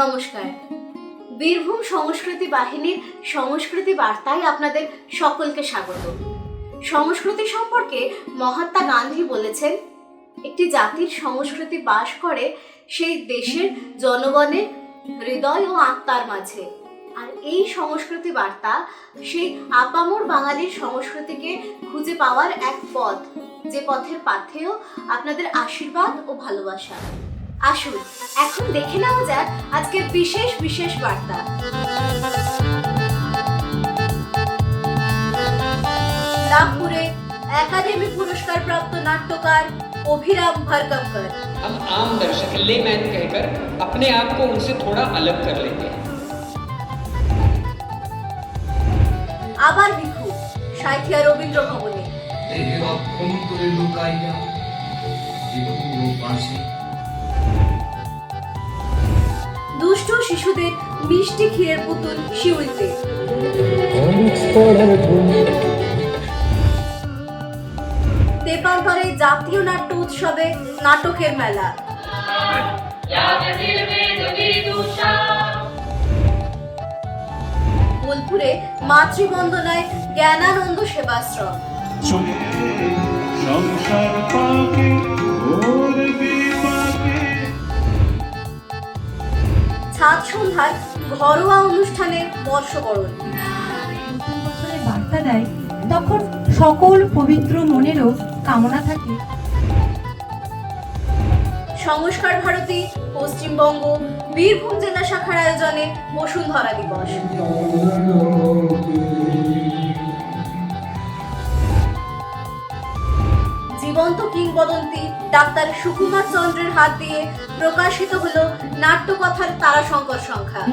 নমস্কার। বীরভূম সংস্কৃতি বাহিনীর সংস্কৃতি বার্তায় আপনাদের সকলকে স্বাগত। সংস্কৃতি সম্পর্কে মহাত্মা গান্ধী বলেছেন, একটি জাতির সংস্কৃতি বাস করে সেই দেশের জনগণের হৃদয় ও আত্মার মাঝে। আর এই সংস্কৃতি বার্তা সেই আপামর বাঙালির সংস্কৃতিকে খুঁজে পাওয়ার এক পথ, যে পথের পাথেও আপনাদের আশীর্বাদ ও ভালোবাসা। আসুন এখন দেখে নেওয়া যাক আজকের বিশেষ বিশেষ বার্তা। नागपुरे एकेडमी पुरस्कार प्राप्त नाट्यकार अभिराम भरकमकर। हम आम दर्शक लेमैन कहकर अपने आप को उनसे थोड़ा अलग कर लेते हैं। আবার ভিখু সাহিত্য রবীন্দ্র ভবনে। দুষ্ট শিশুদের মিষ্টি ক্ষীরের পুতুল শিউলিতে। তেপান্তরে জাতীয় নাট্য উৎসবে নাটকের মেলা। বোলপুরে মাতৃবন্দনায় জ্ঞানানন্দ সেবাশ্রম। ছাদ সন্ধ্যায় ঘরোয়া অনুষ্ঠানে বর্ষবরণ। নতুন বছরের বার্তা দেয়, তখন সকল পবিত্র মনেরও কামনা থাকে। সংস্কার ভারতী পশ্চিমবঙ্গ বীরভূম জেলা শাখার আয়োজনে বসুন্ধরা দিবস। জীবন্ত কিংবদন্তি ডাক্তার সুকুমার চন্দ্রের হাত দিয়ে প্রকাশিত হলো নাট্যকথার তারাশঙ্কর সংখ্যা।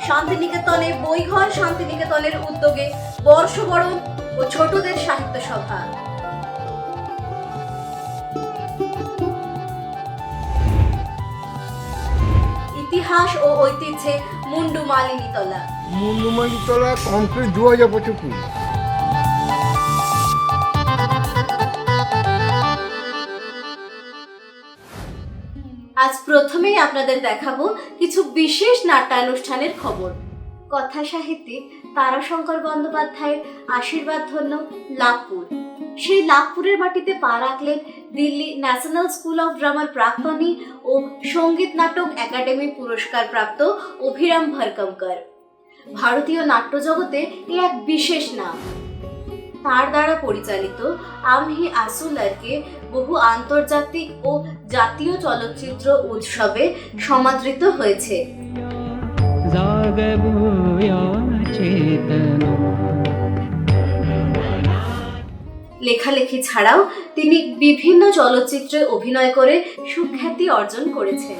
শান্তিনিকেতনে বইঘর শান্তিনিকেতনের উদ্যোগে বর্ষবরণ ও ছোটদের সাহিত্য সভা। ইতিহাস ও ঐতিহ্যে মুন্ডু মালিনীতলা। মুন্ডুমালিতলা কমপ্লিট 2025। আজ প্রথমেই আপনাদের দেখাবো কিছু বিশেষ নাট্যানুষ্ঠানের খবর। কথা সাহিত্যিক তারাশঙ্কর বন্দ্যোপাধ্যায়ের আশীর্বাদ ধন্য লাভপুর। সেই লাভপুরের মাটিতে পা রাখলেন দিল্লি ন্যাশনাল স্কুল অফ ড্রামার প্রাক্তনী ও সঙ্গীত নাটক একাডেমি পুরস্কার প্রাপ্ত অভিরাম ভরকমকর। ভারতীয় নাট্য জগতে এ এক বিশেষ নাম। তার দ্বারা পরিচালিত আমহি আসুলারকে বহু আন্তর্জাতিক ও জাতীয় চলচ্চিত্র উৎসবে সমাদৃত হয়েছে। লেখালেখি ছাড়াও তিনি বিভিন্ন চলচ্চিত্রে অভিনয় করে সুখ্যাতি অর্জন করেছেন।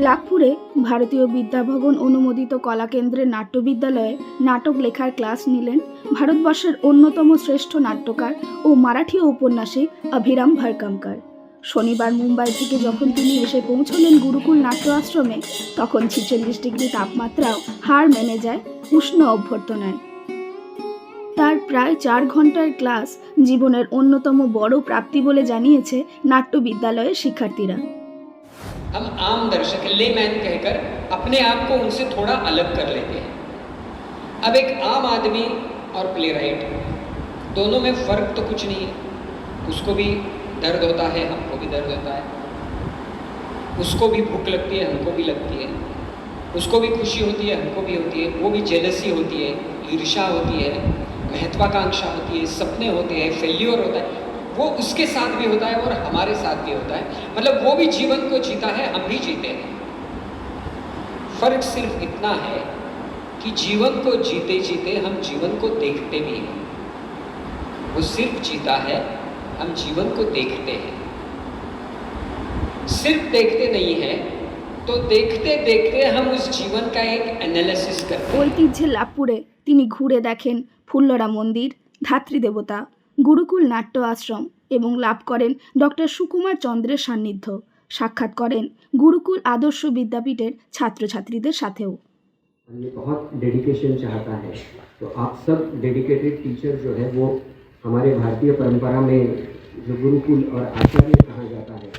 লাভপুরে ভারতীয় বিদ্যাভবন অনুমোদিত কলাকেন্দ্রের নাট্যবিদ্যালয়ে নাটক লেখার ক্লাস নিলেন ভারতবর্ষের অন্যতম শ্রেষ্ঠ নাট্যকার ও মারাঠি ঔপন্যাসিক অভিরাম ভরকমকর। শনিবার মুম্বাই থেকে যখন তিনি এসে পৌঁছলেন গুরুকুল নাট্য আশ্রমে, তখন 46 ডিগ্রি তাপমাত্রাও হার মেনে যায় উষ্ণ অভ্যর্থনায়। তার প্রায় 4 ঘন্টার ক্লাস জীবনের অন্যতম বড় প্রাপ্তি বলে জানিয়েছে নাট্য বিদ্যালয়ের শিক্ষার্থীরা। हम आम दर्शक लेमैन कहकर अपने आप को उनसे थोड़ा अलग कर लेते हैं। अब एक आम आदमी और प्लेराइट, दोनों में फ़र्क तो कुछ नहीं है। उसको भी दर्द होता है, हमको भी दर्द होता है। उसको भी भूख लगती है, हमको भी लगती है। उसको भी खुशी होती है, हमको भी होती है। वो भी जेलसी होती है, ईर्ष्या होती है, महत्वाकांक्षा होती है, सपने होते हैं, फेल्योर होता है। वो उसके साथ भी होता है और हमारे साथ भी होता है। मतलब वो भी जीवन को जीता है, हम भी जीते हैं। फर्क सिर्फ इतना है कि जीवन को जीते जीते हम जीवन को देखते भी हैं। वो सिर्फ जीता है, हम जीवन को देखते हैं। सिर्फ देखते नहीं है तो देखते देखते हम उस जीवन का एक एनालिसिस करते हैं। ঐতিহ্যে লাভপুরে তিনি ঘুরে দেখেন ফুল্লরা মন্দির, ধাত্রী দেবতা, গুরুকুল নাট্য আশ্রম এবং লাভ করেন ডক্টর সুকুমার চন্দ্রের সান্নিধ্য। সাক্ষাৎ করেন গুরুকুল আদর্শ বিদ্যাপীঠের ছাত্রছাত্রীদের সাথেও। बहुत डेडिकेशन चाहता है, तो आप सब डेडिकेटेड टीचर जो है वो हमारे भारतीय परंपरा में जो गुरुकुल और आचार्य कहा जाता है,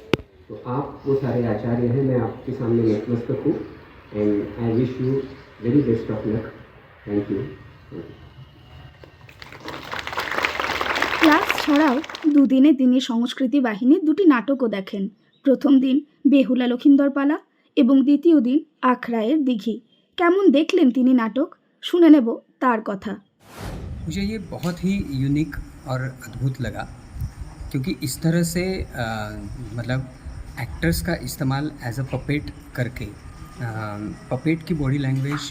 तो आप वो सारे आचार्य हैं। मैं आपके सामने नतमस्तक हूँ and I wish you very best of luck. Thank you. Class ছাড়াও দুদিনে তিনি সংস্কৃতি বাহিনীর দুটি নাটকও দেখেন। প্রথম দিন বেহুলা লখিন্দরপালা এবং দ্বিতীয় দিন আখড়ায়ের দিঘি। কেমন দেখলেন তিনি নাটক, শুনে নেব তার কথা। मुझे ये बहुत ही यूनिक और अद्भुत लगा, क्योंकि इस तरह से मतलब एक्टर्स का इस्तेमाल एज अ पपेट करके पपेट की बॉडी लैंग्वेज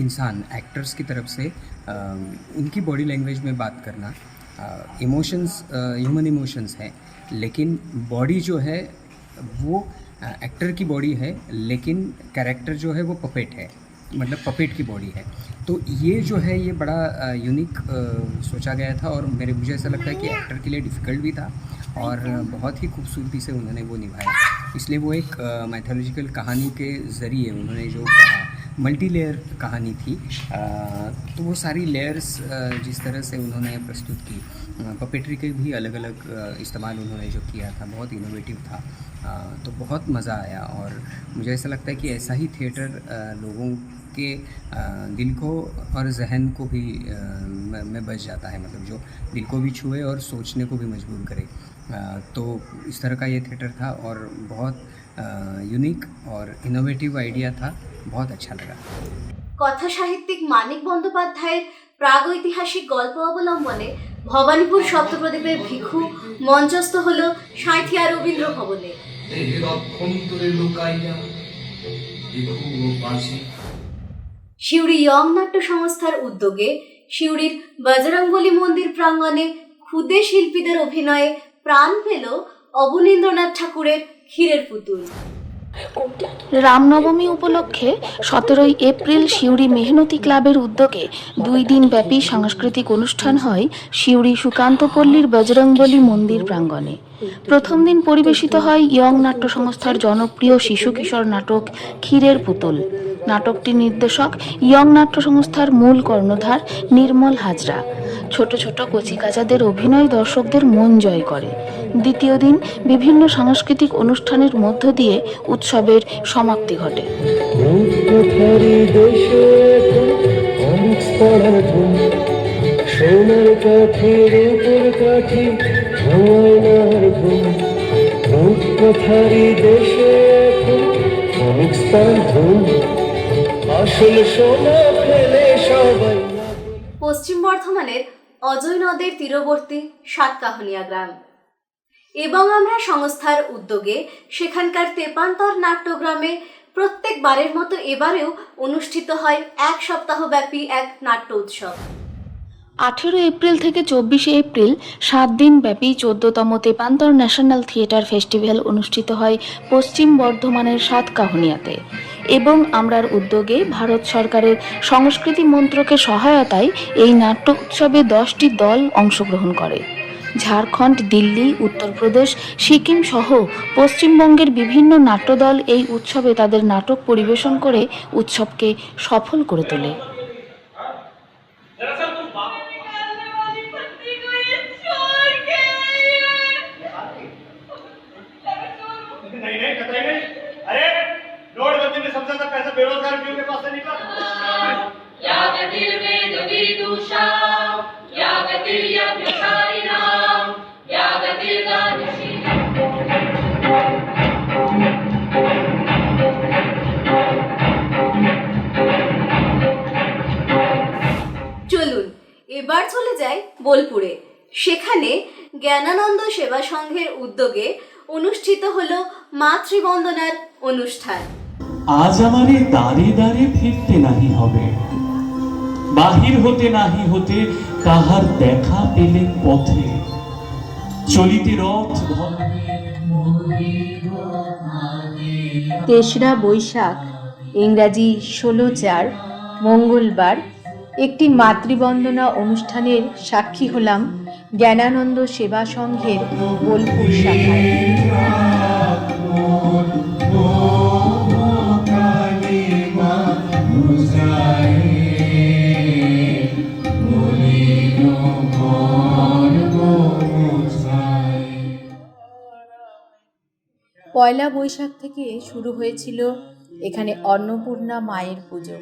इंसान एक्टर्स की तरफ से उनकी बॉडी लैंग्वेज में बात करना। इमोशंस ह्यूमन इमोशंस है, लेकिन बॉडी जो है वो एक्टर की बॉडी है, लेकिन कैरेक्टर जो है वो पपेट है, मतलब पपेट की बॉडी है। तो ये जो है ये बड़ा यूनिक सोचा गया था, और मुझे ऐसा लगता है कि एक्टर के लिए डिफ़िकल्ट भी था और बहुत ही खूबसूरती से उन्होंने वो निभाया। इसलिए वो एक मैथोलॉजिकल कहानी के ज़रिए उन्होंने जो कहा, मल्टी लेयर कहानी थी, तो वो सारी लेयर्स जिस तरह से उन्होंने प्रस्तुत की, पपेट्री के भी अलग अलग इस्तेमाल उन्होंने जो किया था, बहुत इनोवेटिव था। तो बहुत मज़ा आया, और मुझे ऐसा लगता है कि ऐसा ही थिएटर लोगों के दिल को और जहन को भी में बच जाता है, मतलब जो दिल को भी छुए और सोचने को भी मजबूर करे। तो इस तरह का ये थिएटर था, और बहुत यूनिक और इनोवेटिव आइडिया था, बहुत अच्छा लगा। কথা সাহিত্যিক মানিক বন্দ্যোপাধ্যায়ের প্রাগৈতিহাসিক গল্প অবলম্বনে ভবানীপুর সপ্তপ্রদীপের ভিখু মঞ্চস্থ হল সাঁইথিয়া রবীন্দ্র ভবনে। সিউড়ি ইয়ং নাট্য সংস্থার উদ্যোগে সিউড়ির বজরংবলী মন্দির প্রাঙ্গণে ক্ষুদে শিল্পীদের অভিনয়ে প্রাণ পেল অবনীন্দ্রনাথ ঠাকুরের ক্ষীরের পুতুল। রামনবমী উপলক্ষে 17 এপ্রিল সিউড়ি মেহনতি ক্লাবের উদ্যোগে 2 দিন ব্যাপী সাংস্কৃতিক অনুষ্ঠান হয় সিউড়ি সুকান্তপল্লীর বজরংবলী মন্দির প্রাঙ্গণে। প্রথম দিন পরিবেশিত হয় ইয়ং নাট্য সংস্থার জনপ্রিয় শিশু কিশোর নাটক ক্ষীরের পুতুল। নাটকটির নির্দেশক ইয়ং নাট্য সংস্থার মূল কর্ণধার নির্মল হাজরা। ছোট ছোট কচিকাচাদের অভিনয় দর্শকদের মন জয় করে। দ্বিতীয় দিন বিভিন্ন সাংস্কৃতিক অনুষ্ঠানের মধ্য দিয়ে উৎসবের সমাপ্তি ঘটে। পশ্চিম বর্ধমানের অজয় নদের তীরবর্তী সাতকাহনিয়া গ্রাম এবং আমরা সংস্থার উদ্যোগে সেখানকার তেপান্তর নাট্যগ্রামে প্রত্যেকবারের মতো এবারেও অনুষ্ঠিত হয় 1 সপ্তাহব্যাপী এক নাট্য উৎসব। 18 এপ্রিল থেকে 24 এপ্রিল 7 দিন ব্যাপী 14তম তেপান্তর ন্যাশনাল থিয়েটার ফেস্টিভ্যাল অনুষ্ঠিত হয় পশ্চিম বর্ধমানের সাতকাহনিয়াতে। এবং আমরার উদ্যোগে ভারত সরকারের সংস্কৃতি মন্ত্রকের সহায়তায় এই নাট্য উৎসবে 10টি দল অংশগ্রহণ করে। ঝাড়খণ্ড, দিল্লি, উত্তরপ্রদেশ, সিকিম সহ পশ্চিমবঙ্গের বিভিন্ন নাট্যদল এই উৎসবে তাদের নাটক পরিবেশন করে উৎসবকে সফল করে তোলে। नोटबंदी में सबसे ज्यादा पैसा बेरोजगार के पास से निकला। চলুন এবার চলে যাই বোলপুরে। সেখানে জ্ঞানানন্দ সেবা সংঘের উদ্যোগে অনুষ্ঠিত হলো মাতৃবন্দনার অনুষ্ঠান। আজ আমারে দাঁড়ে দাঁড়ে ফিরতে নাহি হবে, বাহির হতে নাহি হতে কাহার দেখা পেলে পথে, চলিতে রথ ধরে। 3রা বৈশাখ ইংরাজি 16/4 মঙ্গলবার একটি মাতৃবন্দনা অনুষ্ঠানের সাক্ষী হলাম জ্ঞানানন্দ সেবা সংঘের বোলপুর শাখায়। পয়লা বৈশাখ থেকে শুরু হয়েছিল এখানে অন্নপূর্ণা মায়ের পুজো।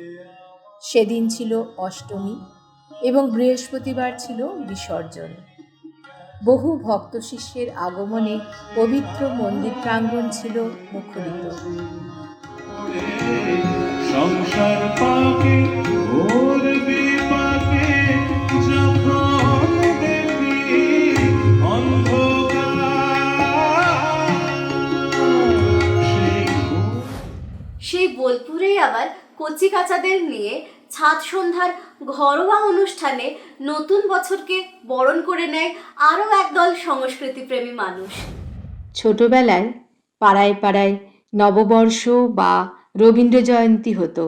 সেদিন ছিল অষ্টমী এবং বৃহস্পতিবার ছিল বিসর্জন। বহু ভক্ত শিষ্যের আগমনে পবিত্র মন্দির প্রাঙ্গণ ছিল মুখরিত। সংসার পাকে ওর বিপাকে যখন দেখি সেই বোলপুরেই আবার কচি কাচাদের নিয়ে ছাদ সন্ধ্যার ঘরোয়া অনুষ্ঠানে নতুন বছরকে বরণ করে নেয় আরও একদল সংস্কৃতিপ্রেমী মানুষ। ছোটবেলায় পাড়ায় পাড়ায় নববর্ষ বা রবীন্দ্র জয়ন্তী হতো।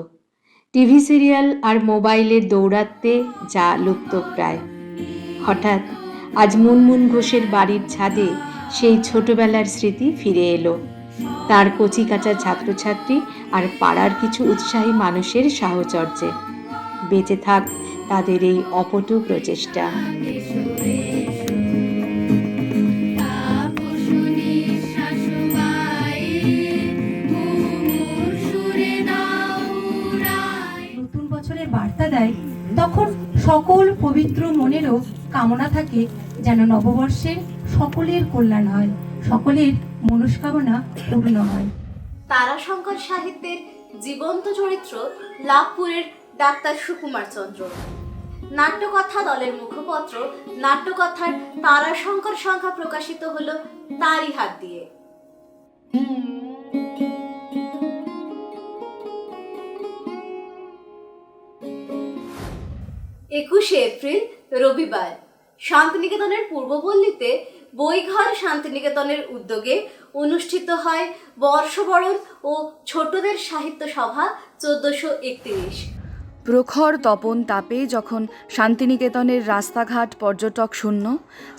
টিভি সিরিয়াল আর মোবাইলের দৌরাত্ম্যে যা লুপ্তপ্রায়। হঠাৎ আজ মুনমুন ঘোষের বাড়ির ছাদে সেই ছোটবেলার স্মৃতি ফিরে এলো। তার কচি কাঁচা ছাত্রছাত্রী আর পাড়ার কিছু উৎসাহী মানুষের সাহচর্যে। বেঁচে থাক তাদের এই অপটু প্রচেষ্টা। নতুন বছরের বার্তা দেয়, তখন সকল পবিত্র মনেরও কামনা থাকে যেন নববর্ষের সকলের কল্যাণ হয়, সকলের মনস্কামনা পূর্ণ হয়। তারাশঙ্কর সাহিত্যের জীবন্ত চরিত্র লাভপুরের ডাক্তার সুকুমার চন্দ্র। নাট্যকথা দলের মুখপত্র নাট্যকথার তারাশঙ্কর সংখ্যা প্রকাশিত হলো তারই হাত দিয়ে। 21শে এপ্রিল রবিবার শান্তিনিকেতনের পূর্বপল্লীতে বইঘর শান্তিনিকেতনের উদ্যোগে অনুষ্ঠিত হয় বর্ষবরণ ও ছোটদের সাহিত্য সভা 1431। প্রখর তপন তাপে যখন শান্তিনিকেতনের রাস্তাঘাট পর্যটক শূন্য,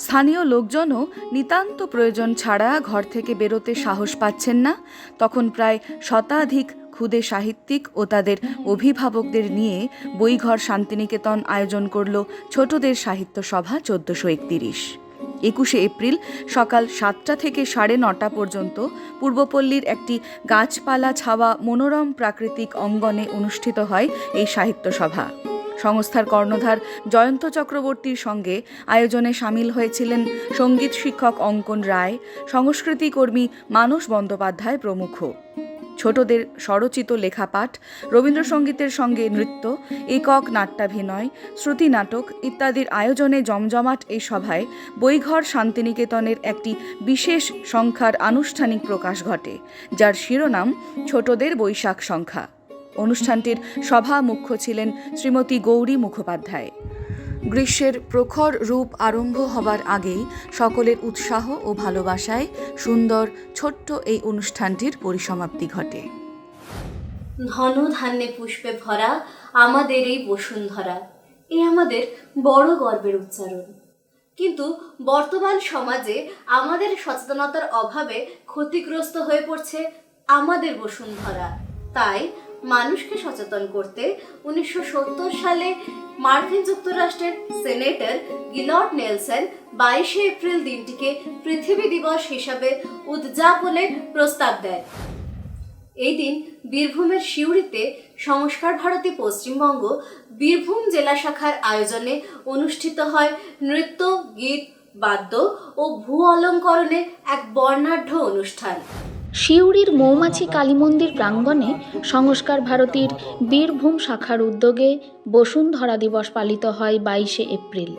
স্থানীয় লোকজনও নিতান্ত প্রয়োজন ছাড়া ঘর থেকে বেরোতে সাহস পাচ্ছেন না, তখন প্রায় শতাধিক ক্ষুদে সাহিত্যিক ও তাদের অভিভাবকদের নিয়ে বইঘর শান্তিনিকেতন আয়োজন করল ছোটদের সাহিত্য সভা 1431। 21শে এপ্রিল সকাল 7টা থেকে 9:30 পর্যন্ত পূর্বপল্লীর একটি গাছপালা ছাওয়া মনোরম প্রাকৃতিক অঙ্গনে অনুষ্ঠিত হয় এই সাহিত্য সভা। সংস্থার কর্ণধার জয়ন্ত চক্রবর্তীর সঙ্গে আয়োজনে সামিল হয়েছিলেন সঙ্গীত শিক্ষক অঙ্কন রায়, সংস্কৃতি কর্মী মানস বন্দ্যোপাধ্যায় প্রমুখ। ছোটদের স্বরচিত লেখাপাঠ, রবীন্দ্রসঙ্গীতের সঙ্গে নৃত্য, একক নাট্যাভিনয়, শ্রুতি নাটক ইত্যাদির আয়োজনে জমজমাট এই সভায় বইঘর শান্তিনিকেতনের একটি বিশেষ সংখ্যার আনুষ্ঠানিক প্রকাশ ঘটে, যার শিরোনাম ছোটদের বৈশাখ সংখ্যা। অনুষ্ঠানটির সভা মুখ্য ছিলেন শ্রীমতী গৌরী মুখোপাধ্যায়। গ্রীষ্মের প্রখর রূপ আরম্ভ হবার আগেই সকলের উৎসাহ ও ভালোবাসায় সুন্দর ছোট্ট এই অনুষ্ঠানটির পরিসমাপ্তি ঘটে। ঘন ধান্যে পুষ্পে ভরা আমাদের এই বসুন্ধরা, এ আমাদের বড় গর্বের উচ্চারণ। কিন্তু বর্তমান সমাজে আমাদের সচেতনতার অভাবে ক্ষতিগ্রস্ত হয়ে পড়ছে আমাদের বসুন্ধরা। তাই মানুষকে সচেতন করতে 1970 সালে মার্কিন যুক্তরাষ্ট্রের সেনেটর গিলর্ড নেলসন 22শে এপ্রিল দিনটিকে পৃথিবী দিবস হিসাবে উদযাপনের প্রস্তাব দেন। এই দিন বীরভূমের সিউড়িতে সংস্কার ভারতী পশ্চিমবঙ্গ বীরভূম জেলা শাখার আয়োজনে অনুষ্ঠিত হয় নৃত্য, গীত, বাদ্য ও ভূ অলঙ্করণে এক বর্ণাঢ্য অনুষ্ঠান। সিউড়ির মৌমাছি কালী মন্দির প্রাঙ্গণে সংস্কার ভারতীর বীরভূম শাখার উদ্যোগে বসুন্ধরা দিবস পালিত হয় 22শে এপ্রিল।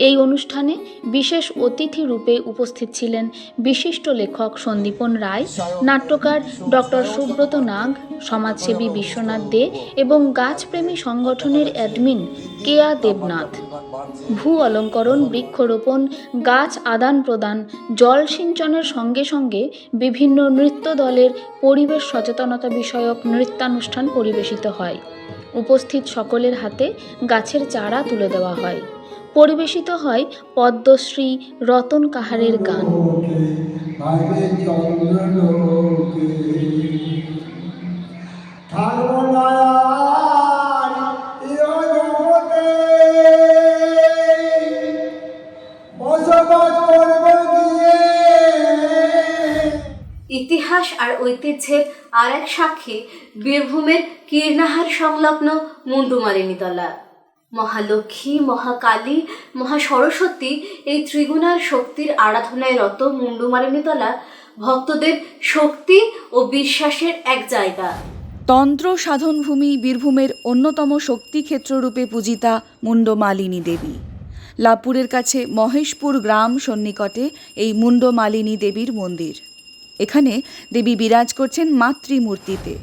এই অনুষ্ঠানে বিশেষ অতিথি রূপে উপস্থিত ছিলেন বিশিষ্ট লেখক সন্দীপন রায়, নাট্যকার ডক্টর সুব্রত নাগ, সমাজসেবী বিশ্বনাথ দে এবং গাছপ্রেমী সংগঠনের অ্যাডমিন কেয়া দেবনাথ। ভূ অলঙ্করণ, বৃক্ষরোপণ, গাছ আদান প্রদান, জল সিঞ্চনের সঙ্গে সঙ্গে বিভিন্ন নৃত্য দলের পরিবেশ সচেতনতা বিষয়ক নৃত্যানুষ্ঠান পরিবেশিত হয়। উপস্থিত সকলের হাতে গাছের চারা তুলে দেওয়া হয়। পরিবেশিত হয় পদ্মশ্রী রতন কাহারের গান। ইতিহাস ইতিহাস আর ঐতিহ্যের আর এক সাক্ষী বীরভূমের কীর্ণাহার সংলগ্ন মুন্ডুমালিনীতলা। মহালক্ষ্মী, মহাকালী, মহাসরস্বতী এই ত্রিগুণার শক্তির আরাধনায় রত মুন্ডুমালিনীতলা ভক্তদের শক্তি ও বিশ্বাসের এক জায়গা। তন্ত্র সাধনভূমি বীরভূমের অন্যতম শক্তিক্ষেত্ররূপে পূজিতা মুন্ডমালিনী দেবী। লাভপুরের কাছে মহেশপুর গ্রাম সন্নিকটে এই মুন্ডমালিনী দেবীর মন্দির। এখানে দেবী বিরাজ করছেন মাতৃমূর্তিতে।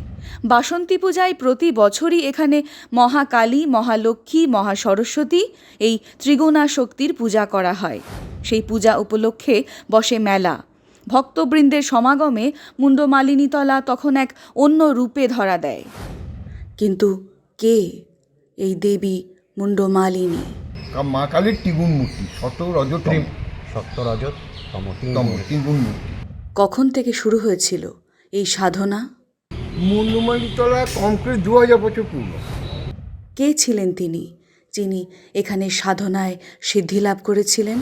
বাসন্তী পূজায় প্রতি বছরই এখানে মহাকালী, মহালক্ষ্মী, মহাসরস্বতী এই ত্রিগুণা শক্তির পূজা করা হয়। সেই পূজা উপলক্ষে বসে মেলা। ভক্তবৃন্দের সমাগমে মুন্ডমালিনীতলা তখন এক অন্য রূপে ধরা দেয়। কিন্তু কে এই দেবী মুন্ডমালিনী? মা কালীর ত্রিগুণ মূর্তি, ত্রিগুণ মূর্তি। কখন থেকে শুরু হয়েছিল এই সাধনা? মুন্ডুমালিতলা কমপ্লিট 2000 বছর পুরনো। কে ছিলেন তিনি, যিনি এখানে সাধনায় সিদ্ধি লাভ করেছিলেন?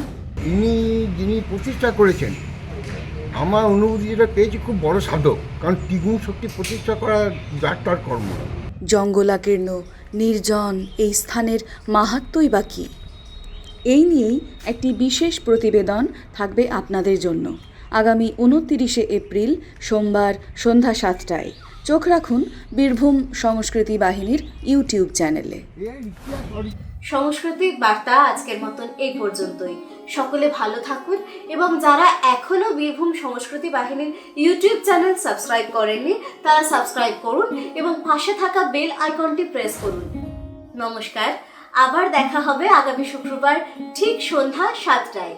যিনি প্রতিষ্ঠা করেছেন, আমার অনুভূতি যেটা পেয়েছি, খুব বড় সাধক। কারণ ত্রিগুণ শক্তি প্রতিষ্ঠা করা যার তার কর্ম। জঙ্গলাকীর্ণ নির্জন এই স্থানের মাহাত্ম্যই বা কী? এই নিয়েই একটি বিশেষ প্রতিবেদন থাকবে আপনাদের জন্য আগামী 29শে এপ্রিল সোমবার সন্ধ্যা 7টায়। চোখ রাখুন বীরভূম সংস্কৃতি বাহিনীর ইউটিউব চ্যানেলে। সংস্কৃতি বার্তা আজকের মতন এই পর্যন্তই। সকলে ভালো থাকুন এবং যারা এখনো বীরভূম সংস্কৃতি বাহিনীর ইউটিউব চ্যানেল সাবস্ক্রাইব করেননি তারা সাবস্ক্রাইব করুন এবং পাশে থাকা বেল আইকনটি প্রেস করুন। নমস্কার, আবার দেখা হবে আগামী শুক্রবার ঠিক সন্ধ্যা 7টায়।